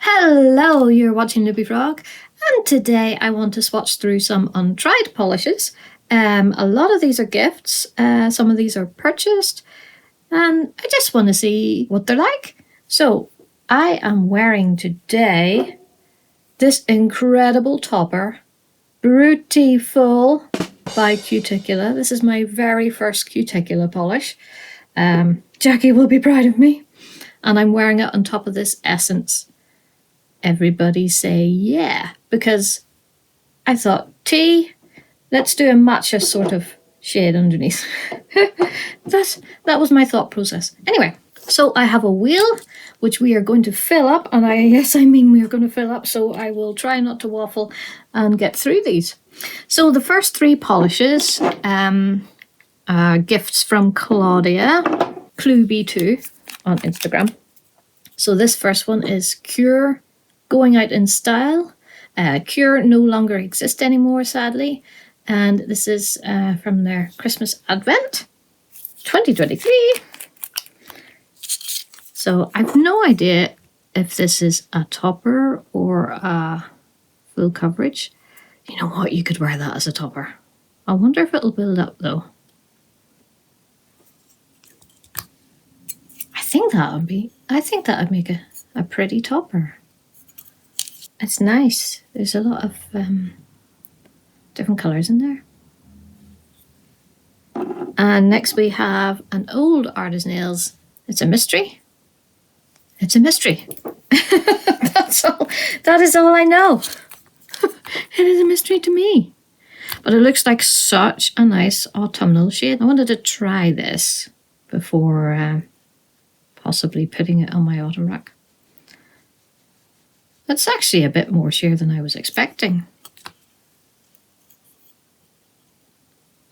Hello, you're watching Loopy Frog, and today I want to swatch through some untried polishes. A lot of these are gifts, some of these are purchased, and I just want to see what they're like. So I am wearing today this incredible topper, Beautiful by Cuticula. This is my very first Cuticula polish. Jackie will be proud of me. And I'm wearing it on top of this Essence. Everybody say yeah, because I thought, let's do a matcha sort of shade underneath. That was my thought process. Anyway, so I have a wheel which we are going to fill up, and we are going to fill up, so I will try not to waffle and get through these. So the first three polishes are gifts from Claudia, ClueB2 on Instagram. So this first one is Cure Going Out in Style. Cure no longer exists anymore, sadly. And this is from their Christmas Advent 2023. So I've no idea if this is a topper or a full coverage. You know what? You could wear that as a topper. I wonder if it'll build up though. I think that would make a pretty topper. It's nice. There's a lot of different colours in there. And next we have an old Artist Nails. It's a mystery. It's a mystery. That's all. That is all I know. It is a mystery to me. But it looks like such a nice autumnal shade. I wanted to try this before possibly putting it on my autumn rack. That's actually a bit more sheer than I was expecting.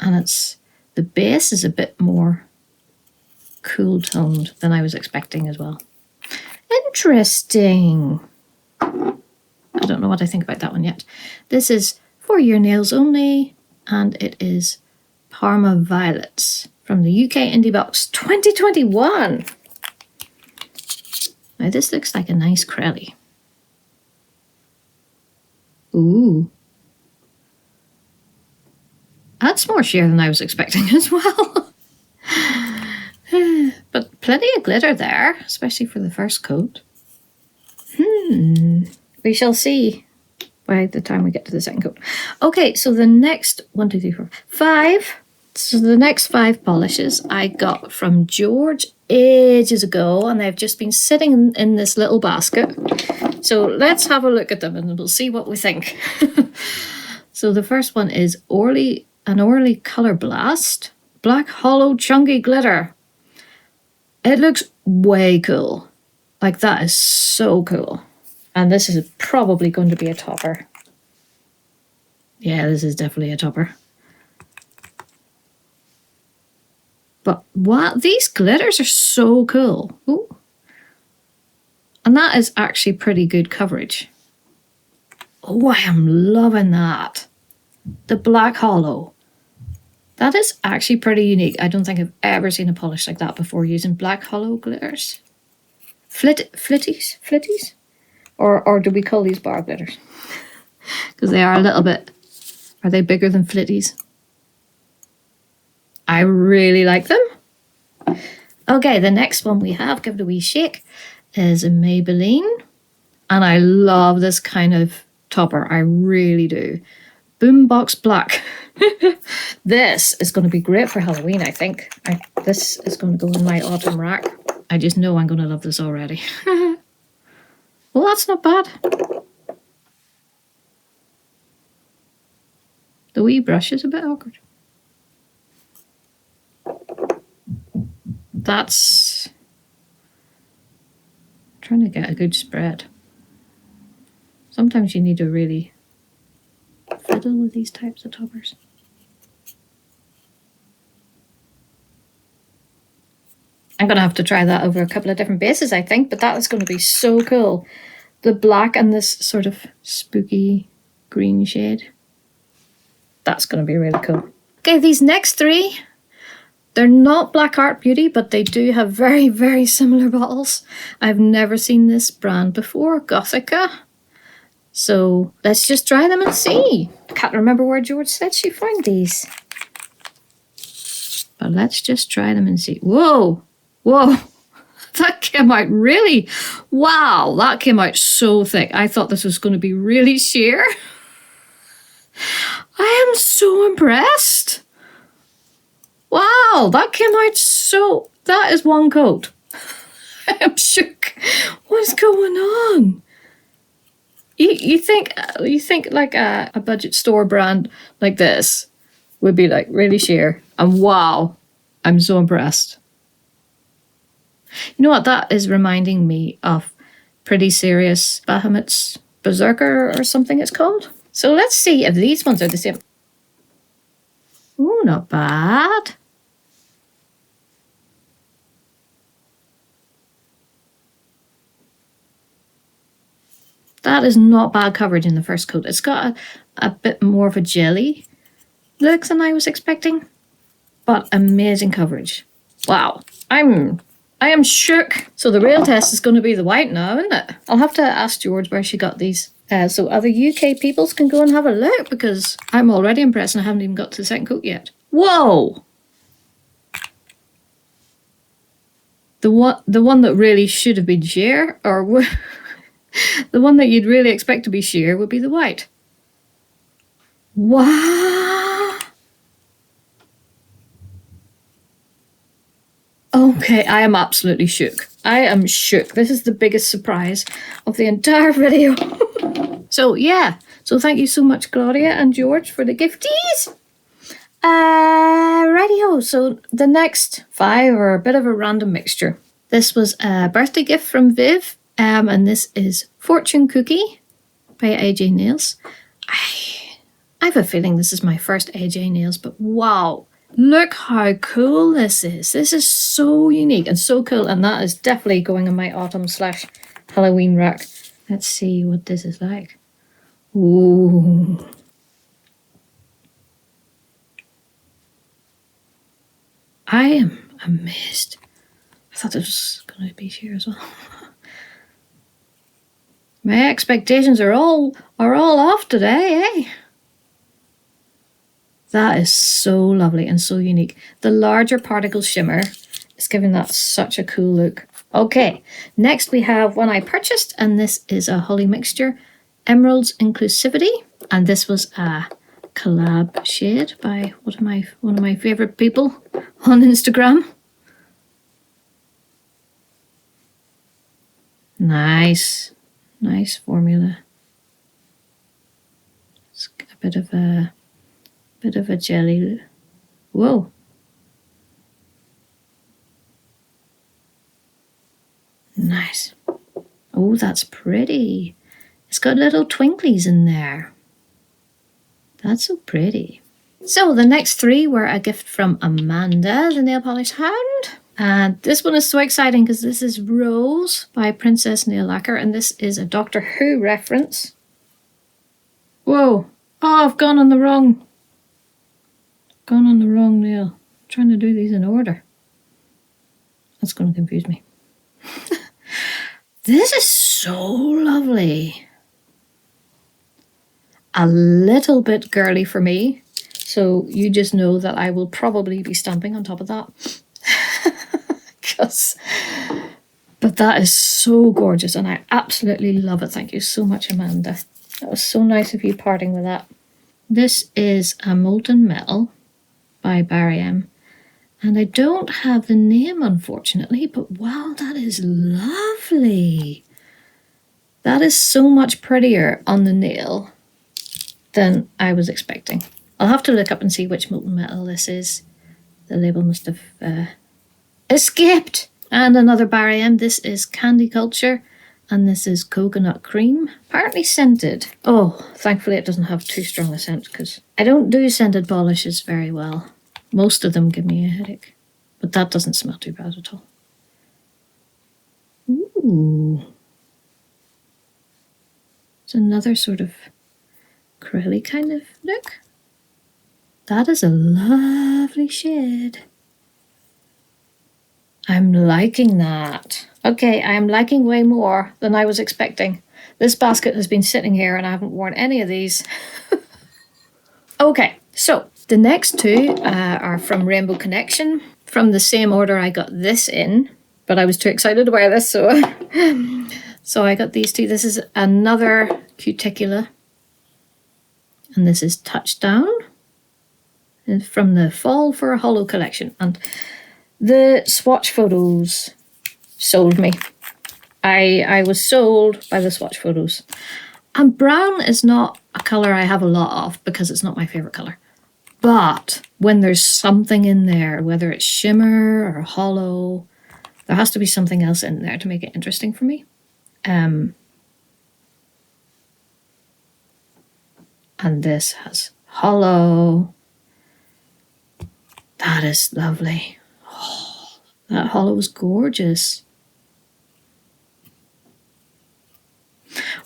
And the base is a bit more cool toned than I was expecting as well. Interesting. I don't know what I think about that one yet. This is For Your Nails Only, and it is Parma Violets from the UK Indie Box 2021. Now this looks like a nice crelly. Ooh. That's more sheer than I was expecting as well. But plenty of glitter there, especially for the first coat. We shall see by the time we get to the second coat. Okay, so the next 1, 2, 3, 4, 5. So the next 5 polishes I got from George ages ago, and they've just been sitting in this little basket. So let's have a look at them and we'll see what we think. So the first one is Orly Color Blast Black Hollow Chunky Glitter. It looks way cool. Like, that is so cool. And this is probably going to be a topper. Yeah, this is definitely a topper. But wow, these glitters are so cool. Ooh. And that is actually pretty good coverage. Oh, I am loving that. The Black Hollow. That is actually pretty unique. I don't think I've ever seen a polish like that before using Black Hollow glitters. Flitties? Or do we call these bar glitters? Because they are a little bit... Are they bigger than flitties? I really like them. Okay, the next one we have, give it a wee shake, is a Maybelline. And I love this kind of topper. I really do. Boombox Black. This is going to be great for Halloween, I think. This is going to go in my autumn rack. I just know I'm going to love this already. Well, that's not bad. The wee brush is a bit awkward. That's... trying to get a good spread. Sometimes you need to really fiddle with these types of toppers. I'm going to have to try that over a couple of different bases, I think, but that is going to be so cool. The black and this sort of spooky green shade. That's going to be really cool. Okay, these next 3 They're not Black Art Beauty, but they do have very, very similar bottles. I've never seen this brand before, Gothica. So let's just try them and see. I can't remember where George said she found these. But let's just try them and see. Whoa, whoa. That came out really, wow, that came out so thick. I thought this was going to be really sheer. I am so impressed. Wow, that came out so, that is one coat. I am shook. What's going on? You think like a budget store brand like this would be like really sheer. And wow, I'm so impressed. You know what, that is reminding me of Pretty Serious Bahamut's Berserker or something it's called. So let's see if these ones are the same. Ooh, not bad. That is not bad coverage in the first coat. It's got a bit more of a jelly look than I was expecting, but amazing coverage. Wow, I am shook. So the real test is going to be the white now, isn't it? I'll have to ask George where she got these. So other UK peoples can go and have a look, because I'm already impressed and I haven't even got to the second coat yet. Whoa! The one that really should have been sheer, or the one that you'd really expect to be sheer, would be the white. Wow! Okay, I am absolutely shook. I am shook. This is the biggest surprise of the entire video. So yeah, so thank you so much, Claudia and George, for the gifties. Radio. So the next 5 are a bit of a random mixture. This was a birthday gift from Viv, and this is Fortune Cookie by AJ Nails. I have a feeling this is my first AJ Nails, but wow. Look how cool this is. This is so unique and so cool, and that is definitely going in my autumn/Halloween rack. Let's see what this is like. Ooh. I am amazed. I thought this was going to be sheer as well. My expectations are all off today, eh? That is so lovely and so unique. The larger particle shimmer is giving that such a cool look. Okay, next we have one I purchased, and this is a Holly Mixture Emeralds Inclusivity, and this was a collab shade by one of my favorite people on Instagram. Nice formula. It's a bit of a jelly. Whoa. Nice. Oh, that's pretty. It's got little twinklies in there. That's so pretty. So the next 3 were a gift from Amanda, the nail polish hound. And this one is so exciting because this is Rose by Princess Nail Lacquer, and this is a Doctor Who reference. Whoa. Oh, I've gone on the wrong nail. I'm trying to do these in order. That's going to confuse me. This is so lovely. A little bit girly for me, so you just know that I will probably be stamping on top of that. But that is so gorgeous, and I absolutely love it. Thank you so much, Amanda. That was so nice of you parting with that. This is a Molten Metal by Barry M. And I don't have the name, unfortunately, but wow, that is lovely. That is so much prettier on the nail than I was expecting. I'll have to look up and see which Molten Metal this is. The label must have escaped. And another Barry M. This is Candy Culture, and this is Coconut Cream, apparently scented. Oh, thankfully it doesn't have too strong a scent, because I don't do scented polishes very well. Most of them give me a headache, but that doesn't smell too bad at all. Ooh. It's another sort of curly kind of look. That is a lovely shade. I'm liking that. Okay, I am liking way more than I was expecting. This basket has been sitting here and I haven't worn any of these. Okay, so the next two are from Rainbow Connection, from the same order I got this in, but I was too excited to wear this, so I got these two. This is another Cuticula, and this is Touchdown. It's from the Fall for a Hollow collection, and the swatch photos sold me. I was sold by the swatch photos. And brown is not a colour I have a lot of because it's not my favourite colour. But when there's something in there, whether it's shimmer or hollow, there has to be something else in there to make it interesting for me. And this has hollow. That is lovely. Oh, that hollow is gorgeous.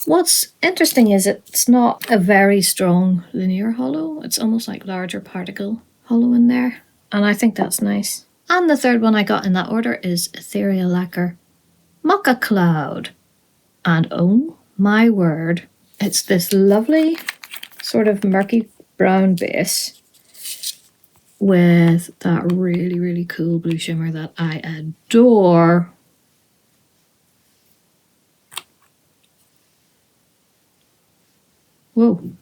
What's interesting is it's not a very strong linear hollow. It's almost like larger particle hollow in there. And I think that's nice. And the third one I got in that order is Ethereal Lacquer Mocha Cloud. And oh my word, it's this lovely sort of murky brown base with that really, really cool blue shimmer that I adore. Whoa.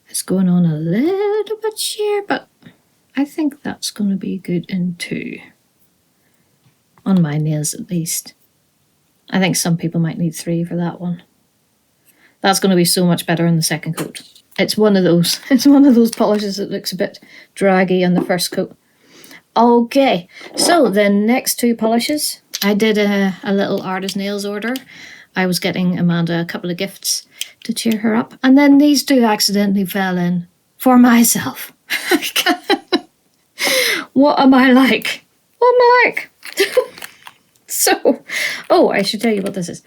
It's going on a little bit sheer, but I think that's going to be good in two. On my nails at least. I think some people might need 3 for that one. That's going to be so much better in the second coat. It's one of those polishes that looks a bit draggy on the first coat. Okay, so the next 2 polishes, I did a little artist nails order. I was getting Amanda a couple of gifts to cheer her up. And then these 2 accidentally fell in for myself. What am I like? What am I like? So, oh, I should tell you what this is.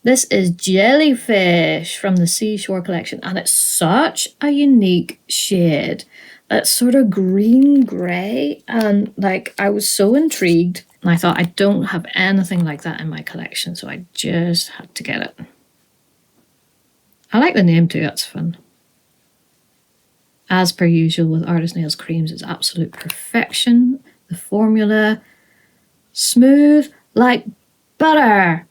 This is Jellyfish from the Seashore collection, and it's such a unique shade. It's sort of green-grey, and like I was so intrigued. And I thought I don't have anything like that in my collection, so I just had to get it. I like the name too, that's fun. As per usual with Artist Nails creams, it's absolute perfection. The formula, smooth like butter.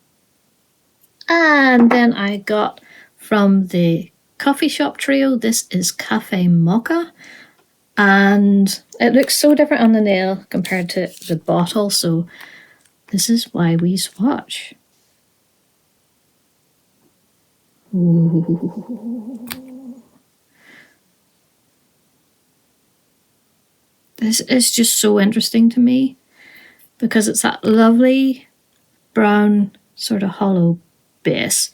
And then I got from the coffee shop trio, this is Cafe Mocha. And it looks so different on the nail compared to the bottle, so this is why we swatch. Ooh. This is just so interesting to me because it's that lovely brown sort of hollow base,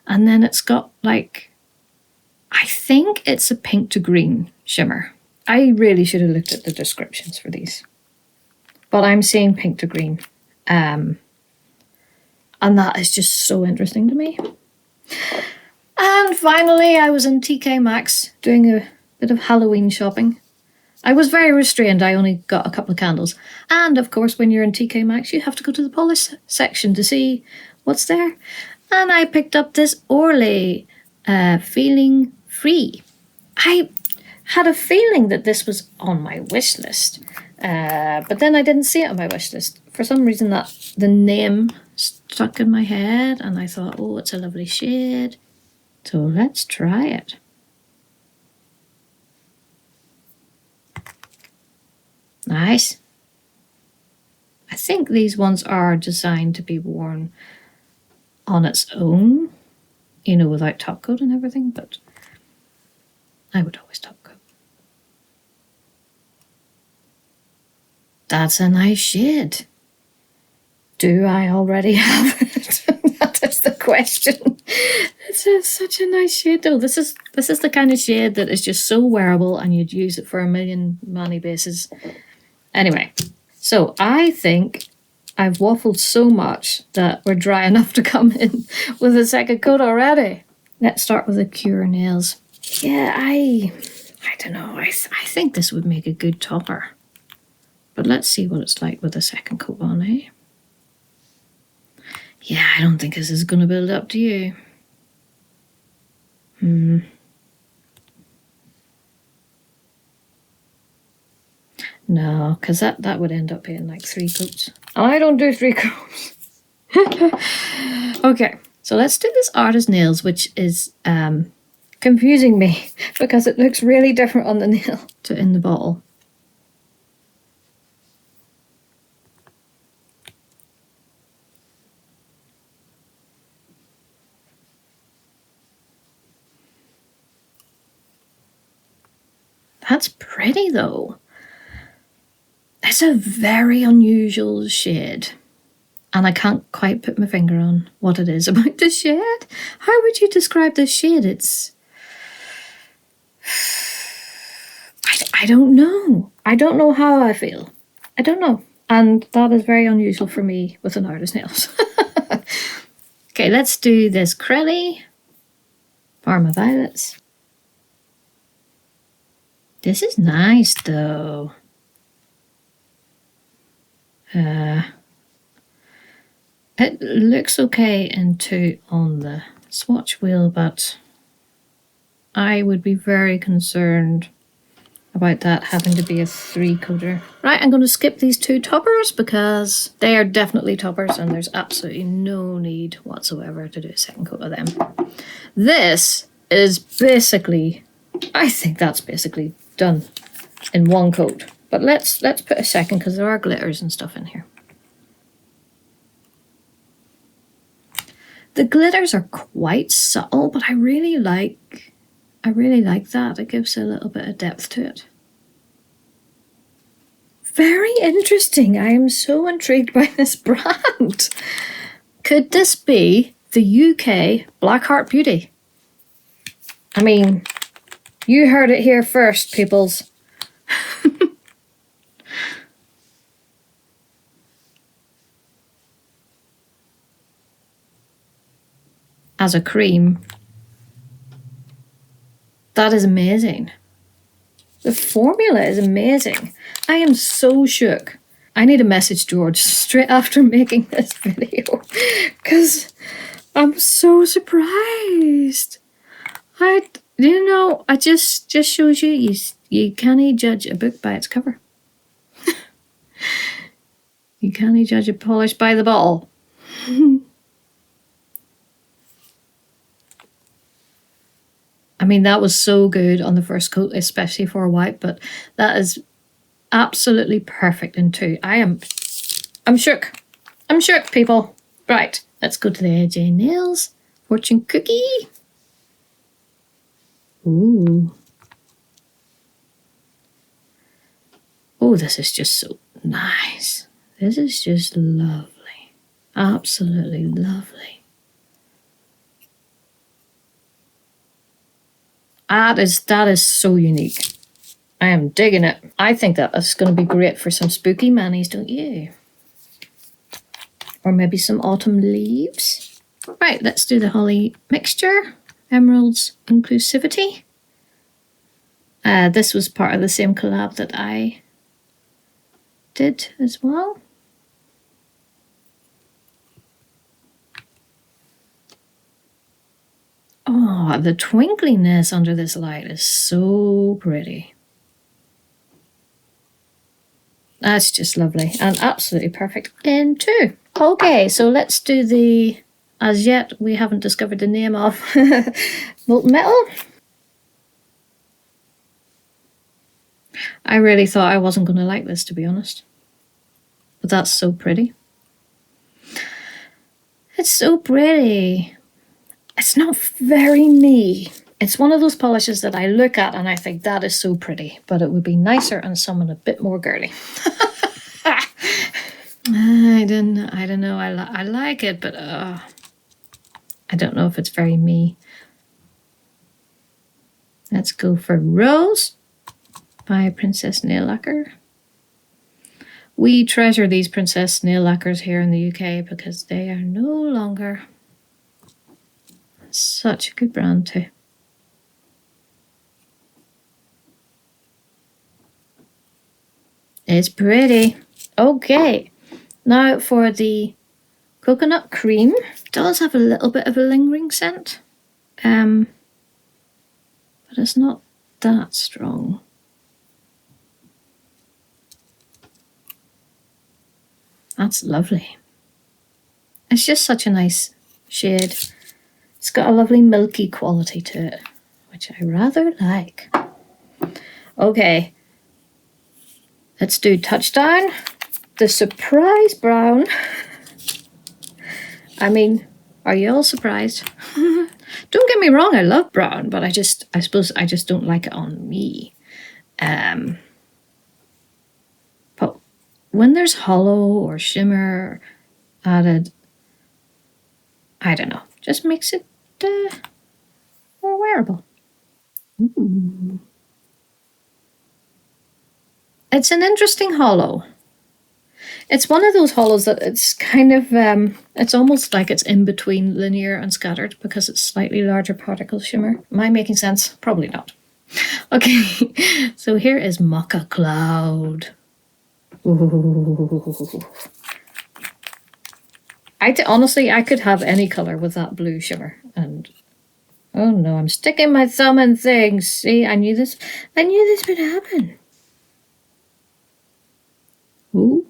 and then it's got like, I think it's a pink to green shimmer. I really should have looked at the descriptions for these, but I'm seeing pink to green, and that is just so interesting to me. And finally, I was in TK Maxx doing a bit of Halloween shopping. I was very restrained. I only got a couple of candles. And of course, when you're in TK Maxx, you have to go to the polish section to see what's there. And I picked up this Orly Feeling Free. I had a feeling that this was on my wish list, but then I didn't see it on my wish list. For some reason, the name stuck in my head, and I thought, oh, it's a lovely shade. So let's try it. Nice. I think these ones are designed to be worn on its own, you know, without top coat and everything, but I would always top coat. That's a nice shade. Do I already have it? That is the question. It's such a nice shade though. This is the kind of shade that is just so wearable and you'd use it for a million money bases. Anyway, so I think I've waffled so much that we're dry enough to come in with a second coat already. Let's start with the Cure Nails. Yeah, I don't know. I think this would make a good topper. But let's see what it's like with the second coat on, eh? Yeah, I don't think this is going to build up, do you? No, because that would end up being like 3 coats. I don't do 3 coats. Okay, so let's do this artist nails, which is confusing me because it looks really different on the nail to in the bottle. That's pretty though. It's a very unusual shade. And I can't quite put my finger on what it is about the shade. How would you describe this shade? It's... I don't know. I don't know how I feel. I don't know. And that is very unusual for me with an artist nails. Okay, let's do this Crelly Parma Violets. This is nice though. It looks okay in 2 on the swatch wheel, but I would be very concerned about that having to be a 3-coater. Right, I'm going to skip these 2 toppers because they are definitely toppers and there's absolutely no need whatsoever to do a second coat of them. This is basically, I think that's basically done in 1 coat. But let's put a second because there are glitters and stuff in here. The glitters are quite subtle, but I really like that. It gives a little bit of depth to it. Very interesting. I am so intrigued by this brand. Could this be the UK Blackheart Beauty? I mean, you heard it here first, peoples. As a cream, that is amazing. The formula is amazing. I am so shook. I need to message George straight after making this video because I'm so surprised. I just shows you can't judge a book by its cover. You can't judge a polish by the bottle. I mean, that was so good on the first coat, especially for a white, but that is absolutely perfect in 2. I'm shook. I'm shook, people. Right, let's go to the AJ Nails Fortune Cookie. Ooh. Oh, this is just so nice. This is just lovely. Absolutely lovely. That is so unique. I am digging it. I think that is going to be great for some spooky manis, don't you? Or maybe some autumn leaves. Right, let's do the Holly Mixture. Emeralds Inclusivity. This was part of the same collab that I did as well. Oh, the twinkliness under this light is so pretty. That's just lovely and absolutely perfect in 2. Okay, so let's do the, as yet we haven't discovered the name of, Molten Metal. I really thought I wasn't going to like this, to be honest. But that's so pretty. It's so pretty. It's not very me. It's one of those polishes that I look at and I think that is so pretty, but it would be nicer on someone a bit more girly. I don't know. I like it, but I don't know if it's very me. Let's go for Rose by Princess Nail Lacquer. We treasure these Princess Nail Lacquers here in the UK because they are no longer. Such a good brand too. It's pretty. Okay, now for the coconut cream. It does have a little bit of a lingering scent, but it's not that strong. That's lovely. It's just such a nice shade. It's got a lovely milky quality to it, which I rather like. Okay, let's do Touchdown. The surprise brown. I mean, are you all surprised? Don't get me wrong, I love brown, but I suppose I just don't like it on me. But when there's hollow or shimmer added, I don't know, just makes it more wearable. Ooh. It's an interesting hollow. It's one of those hollows that it's kind of, it's almost like it's in between linear and scattered because it's slightly larger particle shimmer. Am I making sense? Probably not. Okay, so here is Mocha Cloud. Ooh. Honestly, I could have any color with that blue shimmer. And oh no, I'm sticking my thumb in things. See, I knew this would happen. Ooh.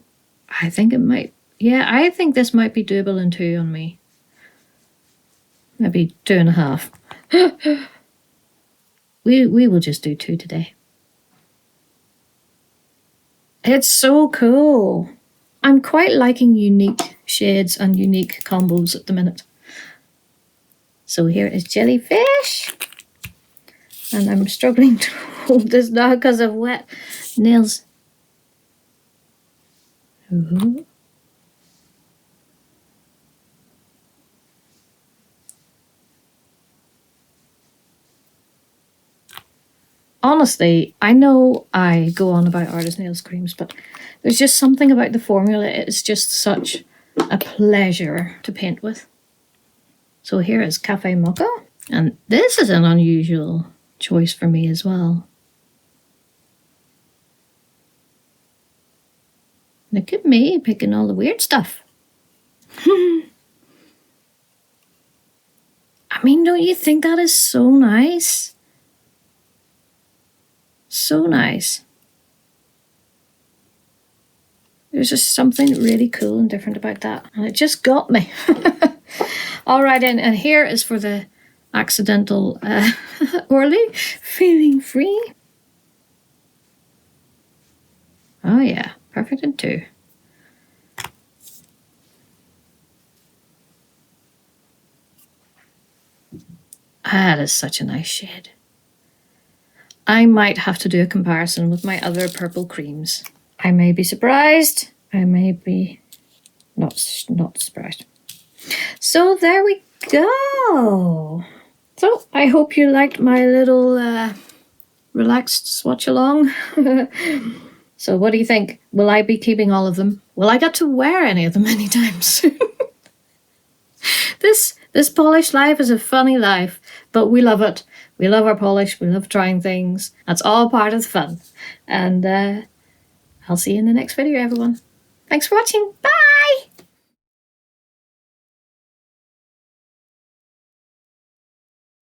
I think it might, yeah, I think this might be doable in 2 on me. Maybe 2.5. We will just do 2 today. It's so cool. I'm quite liking unique shades and unique combos at the minute. So here is Jellyfish. And I'm struggling to hold this now because of wet nails. Ooh. Honestly, I know I go on about artist nails creams, but there's just something about the formula. It's just such a pleasure to paint with. So here is Cafe Mocha, and this is an unusual choice for me as well. Look at me picking all the weird stuff. I mean, don't you think that is so nice? So nice. There's just something really cool and different about that. And it just got me. All right, and here is for the accidental Orly, Feeling Free. Oh yeah, perfect in 2. That is such a nice shade. I might have to do a comparison with my other purple creams. I may be surprised. I may be not surprised. So there we go. So I hope you liked my little relaxed swatch along. So what do you think? Will I be keeping all of them? Will I get to wear any of them anytime soon? This polished life is a funny life, but we love it. We love our polish. We love trying things. That's all part of the fun. And I'll see you in the next video, everyone. Thanks for watching. Bye!